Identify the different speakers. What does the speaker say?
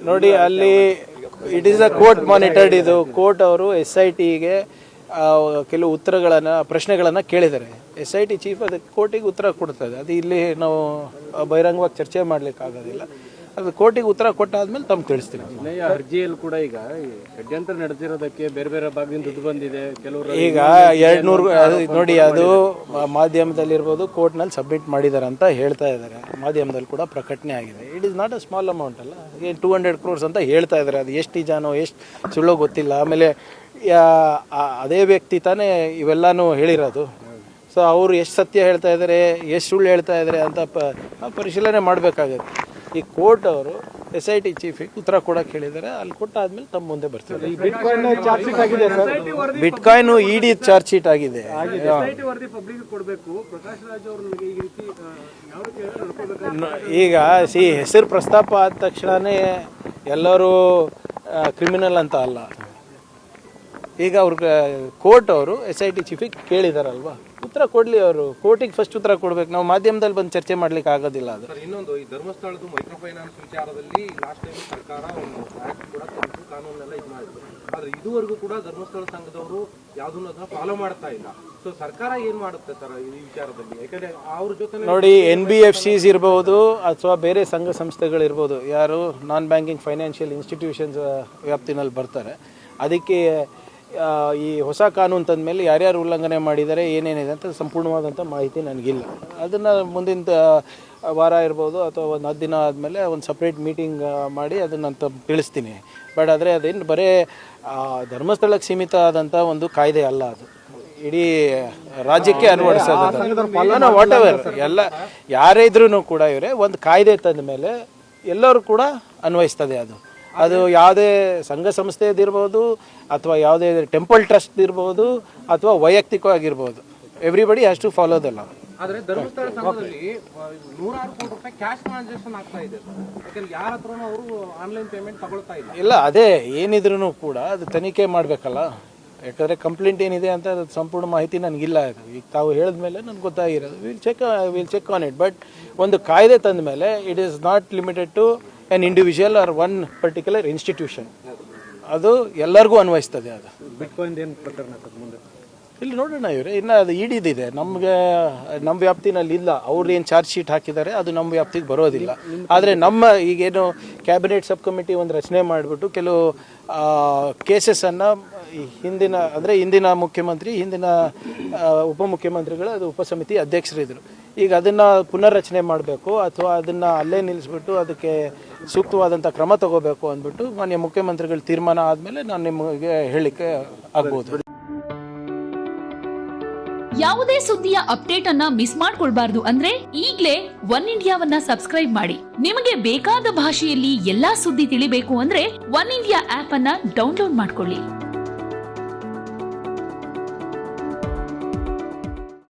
Speaker 1: ನೋಡಿ, ಅಲ್ಲಿ it is a court monitored. ಇದು ಕೋರ್ಟ್ ಅವರು SITಗೆ ಕೆಲವು ಪ್ರಶ್ನೆಗಳನ್ನು ಕೇಳಿದ್ದಾರೆ. SIT ಚೀಫ್ ಅದಕ್ಕೆ ಕೋರ್ಟಿಗೆ ಉತ್ತರ ಕೊಡ್ತದೆ. ಅದು ಇಲ್ಲಿ ನಾವು ಬಹಿರಂಗವಾಗಿ ಚರ್ಚೆ ಮಾಡ್ಲಿಕ್ಕೆ ಆಗೋದಿಲ್ಲ. ಅದು ಕೋರ್ಟಿಗೆ ಉತ್ತರ ಕೊಟ್ಟಾದ್ಮೇಲೆ ತಮ್ಗೆ ತಿಳಿಸ್ತೀನಿ.
Speaker 2: ಅರ್ಜಿಯಲ್ಲಿ ಕೂಡ ಈಗ ಷಡ್ಯಂತ್ರ ನಡೆದಿರೋದಕ್ಕೆ ಬೇರೆ ಬೇರೆ ಭಾಗದಿಂದ ದುಡ್ಡು ಬಂದಿದೆ. ಕೆಲವರು
Speaker 1: ಈಗ 200 ನೋಡಿ, ಅದು ಮಾಧ್ಯಮದಲ್ಲಿರ್ಬೋದು, ಕೋರ್ಟ್ನಲ್ಲಿ ಸಬ್ಮಿಟ್ ಮಾಡಿದ್ದಾರೆ ಅಂತ ಹೇಳ್ತಾ ಇದ್ದಾರೆ. ಮಾಧ್ಯಮದಲ್ಲಿ ಕೂಡ ಪ್ರಕಟಣೆ ಆಗಿದೆ. It is not a small amount ಅಲ್ಲ. 200 crores ಅಂತ ಹೇಳ್ತಾ ಇದ್ದಾರೆ. ಅದು ಎಷ್ಟು ನಿಜಾನೋ ಎಷ್ಟು ಸುಳ್ಳೋ ಗೊತ್ತಿಲ್ಲ. ಆಮೇಲೆ ಅದೇ ವ್ಯಕ್ತಿ ತಾನೇ ಇವೆಲ್ಲನೂ ಹೇಳಿರೋದು. ಸೊ ಅವರು ಎಷ್ಟು ಸತ್ಯ ಹೇಳ್ತಾ ಇದ್ದಾರೆ, ಎಷ್ಟು ಸುಳ್ಳು ಹೇಳ್ತಾ ಇದ್ದಾರೆ ಅಂತ ಪರಿಶೀಲನೆ ಮಾಡಬೇಕಾಗುತ್ತೆ. ಈ ಕೋರ್ಟ್ ಅವರು SIT ಚೀಫಿಗೆ ಉತ್ತರ ಕೊಡಕ್ಕೆ ಹೇಳಿದ್ದಾರೆ. ಅಲ್ಲಿ ಕೊಟ್ಟಾದ್ಮೇಲೆ ತಮ್ಮ ಮುಂದೆ ಬರ್ತಾರೆ. ಬಿಟ್ಕಾಯಿನ್ ED ಚಾರ್ಜ್ ಶೀಟ್ ಆಗಿದೆ. ಈಗ ಹೆಸರು ಪ್ರಸ್ತಾಪ ಆದ ತಕ್ಷಣನೇ ಎಲ್ಲರೂ ಕ್ರಿಮಿನಲ್ ಅಂತ ಅಲ್ಲ. ಈಗ ಅವ್ರಿಗೆ ಕೋರ್ಟ್ ಅವರು SIT ಚೀಫಿಗೆ ಕೇಳಿದಾರಲ್ವಾ, ಉತ್ತರ ಕೊಡ್ಲಿ. ಅವರು ಕೋರ್ಟಿಗೆ ಫಸ್ಟ್ ಉತ್ತರ ಕೊಡ್ಬೇಕು. ನಾವು ಮಾಧ್ಯಮದಲ್ಲಿ ಬಂದು ಚರ್ಚೆ ಮಾಡ್ಲಿಕ್ಕೆ ಆಗೋದಿಲ್ಲ. ಅದು
Speaker 3: ಇನ್ನೊಂದು, ಈ ಧರ್ಮಸ್ಥಳದ ಮೈಕ್ರೋ ಫೈನಾನ್ಸ್ ವಿಚಾರದಲ್ಲಿ ಲಾಸ್ಟ್ ಟೈಮ್ ಸರ್ಕಾರ ಒಂದು ಆಕ್ಟ್ ಕೂಡ ತಂದು ಕಾನೂನೆಲ್ಲ ಇದು ಮಾಡಿದ್ರು. ಆದ್ರೆ ಇದುವರೆಗೂ ಕೂಡ ಧರ್ಮಸ್ಥಳ ಸಂಘದವರು ಯಾವುದನ್ನು ಅದನ್ನ ಫಾಲೋ ಮಾಡ್ತಾ ಇಲ್ಲ. ಸೊ ಸರ್ಕಾರ ಏನ್ ಮಾಡುತ್ತೆ ಸರ್ ಈ ವಿಚಾರದಲ್ಲಿ? ಯಾಕಂದ್ರೆ ಅವ್ರ ಜೊತೆ
Speaker 1: ನೋಡಿ, NBFCs ಇರ್ಬೋದು ಅಥವಾ ಬೇರೆ ಸಂಘ ಸಂಸ್ಥೆಗಳಿರ್ಬೋದು, ಯಾರು ನಾನ್ ಬ್ಯಾಂಕಿಂಗ್ ಫೈನಾನ್ಷಿಯಲ್ ಇನ್ಸ್ಟಿಟ್ಯೂಷನ್ಸ್ ವ್ಯಾಪ್ತಿನಲ್ಲಿ ಬರ್ತಾರೆ. ಅದಕ್ಕೆ ಈ ಹೊಸ ಕಾನೂನು ತಂದ ಮೇಲೆ ಯಾರ್ಯಾರು ಉಲ್ಲಂಘನೆ ಮಾಡಿದ್ದಾರೆ, ಏನೇನಿದೆ ಅಂತ ಸಂಪೂರ್ಣವಾದಂಥ ಮಾಹಿತಿ ನನಗಿಲ್ಲ. ಅದನ್ನು ಮುಂದಿನ ವಾರ ಇರ್ಬೋದು ಅಥವಾ ಒಂದು 10 ದಿನ ಆದಮೇಲೆ ಒಂದು ಸಪ್ರೇಟ್ ಮೀಟಿಂಗ್ ಮಾಡಿ ಅದನ್ನು ತಿಳಿಸ್ತೀನಿ. ಬಟ್ ಆದರೆ ಅದೇನು ಬರೀ ಧರ್ಮಸ್ಥಳಕ್ಕೆ ಸೀಮಿತ ಆದಂಥ ಒಂದು ಕಾಯ್ದೆ ಅಲ್ಲ. ಅದು ಇಡೀ ರಾಜ್ಯಕ್ಕೆ ಅನ್ವಯಿಸೋದು. ವಾಟ್ ಎವರ್ ಎಲ್ಲ ಯಾರೇ ಇದ್ರೂ ಕೂಡ ಇವರೇ ಒಂದು ಕಾಯ್ದೆ ತಂದ ಮೇಲೆ ಎಲ್ಲರೂ ಕೂಡ ಅನ್ವಯಿಸ್ತದೆ. ಅದು ಯಾವುದೇ ಸಂಘ ಸಂಸ್ಥೆದಿರ್ಬೋದು ಅಥವಾ ಯಾವುದೇ ಟೆಂಪಲ್ ಟ್ರಸ್ಟ್ ಇರ್ಬೋದು ಅಥವಾ ವೈಯಕ್ತಿಕವಾಗಿರ್ಬೋದು, everybody has to follow the law.
Speaker 3: ಆದ್ರೆ ಧರ್ಮಸ್ಥಳ ಸಂಘದಲ್ಲಿ 106 ಕೋಟಿ ರೂಪಾಯಿ ಕ್ಯಾಶ್ ಟ್ರಾನ್ಸಾಕ್ಷನ್ ಆಗ್ತಾ ಇದೆ. ಯಾಕಂದ್ರೆ ಯಾರ ಹತ್ರನೂ ಅವರು ಆನ್ಲೈನ್ ಪೇಮೆಂಟ್ ತಗೊಳ್ತಾ ಇಲ್ಲ.
Speaker 1: ಅದೇ ಏನಿದ್ರು ಕೂಡ ಅದು ತನಿಖೆ ಮಾಡಬೇಕಲ್ಲ. ಯಾಕಂದರೆ ಕಂಪ್ಲೇಂಟ್ ಏನಿದೆ ಅಂತ ಅದು ಸಂಪೂರ್ಣ ಮಾಹಿತಿ ನನಗಿಲ್ಲ. ಈಗ ತಾವು ಹೇಳಿದ್ಮೇಲೆ ನನಗೆ ಗೊತ್ತಾಗಿರೋದು. Will check on it. But ಒಂದು ಕಾಯ್ದೆ ತಂದ ಮೇಲೆ it is not limited to an individual or one particular institution. ಅದು ಎಲ್ಲರಿಗೂ ಅನ್ವಯಿಸ್ತದೆ. ಅದು
Speaker 2: ಬಿಟ್ಕಾಯಿನ್ ಏನು ಪ್ರಕರಣ ಮುಂದೆ
Speaker 1: ಇಲ್ಲಿ ನೋಡೋಣ. ಇವರೇ ಇನ್ನು ಅದು EDದಿದೆ. ನಮ್ಮ ವ್ಯಾಪ್ತಿನಲ್ಲಿ ಇಲ್ಲ. ಅವ್ರು ಏನು ಚಾರ್ಜ್ ಶೀಟ್ ಹಾಕಿದ್ದಾರೆ ಅದು ನಮ್ಮ ವ್ಯಾಪ್ತಿಗೆ ಬರೋದಿಲ್ಲ. ಆದರೆ ಈಗೇನು ಕ್ಯಾಬಿನೆಟ್ ಸಬ್ ಕಮಿಟಿ ಒಂದು ರಚನೆ ಮಾಡಿಬಿಟ್ಟು ಕೆಲವು ಕೇಸಸನ್ನು ಹಿಂದಿನ ಮುಖ್ಯಮಂತ್ರಿ, ಹಿಂದಿನ ಉಪಮುಖ್ಯಮಂತ್ರಿಗಳು ಅದು ಉಪಸಮಿತಿ ಅಧ್ಯಕ್ಷರಿದ್ದರು. ಈಗ ಅದನ್ನು ಪುನರ್ರಚನೆ ಮಾಡಬೇಕು ಅಥವಾ ಅದನ್ನು ಅಲ್ಲೇ ನಿಲ್ಲಿಸ್ಬಿಟ್ಟು ಅದಕ್ಕೆ ಸೂಕ್ತವಾದಂಥ ಕ್ರಮ ತಗೋಬೇಕು ಅಂದ್ಬಿಟ್ಟು ಮಾನ್ಯ ಮುಖ್ಯಮಂತ್ರಿಗಳ ತೀರ್ಮಾನ ಆದಮೇಲೆ ನಾನು ನಿಮಗೆ ಹೇಳಿಕೆ ಆಗ್ಬೋದು.
Speaker 4: ಯಾವುದೇ ಸುದ್ದಿಯ ಅಪ್ಡೇಟ್ ಅನ್ನ ಮಿಸ್ ಮಾಡ್ಕೊಳ್ಬಾರ್ದು ಅಂದ್ರೆ ಈಗ್ಲೇ ಒನ್ ಇಂಡಿಯಾವನ್ನ ಸಬ್ಸ್ಕ್ರೈಬ್ ಮಾಡಿ. ನಿಮಗೆ ಬೇಕಾದ ಭಾಷೆಯಲ್ಲಿ ಎಲ್ಲಾ ಸುದ್ದಿ ತಿಳಿಬೇಕು ಅಂದ್ರೆ ಒನ್ ಇಂಡಿಯಾ ಆಪ್ ಅನ್ನ ಡೌನ್ಲೋಡ್ ಮಾಡ್ಕೊಳ್ಳಿ.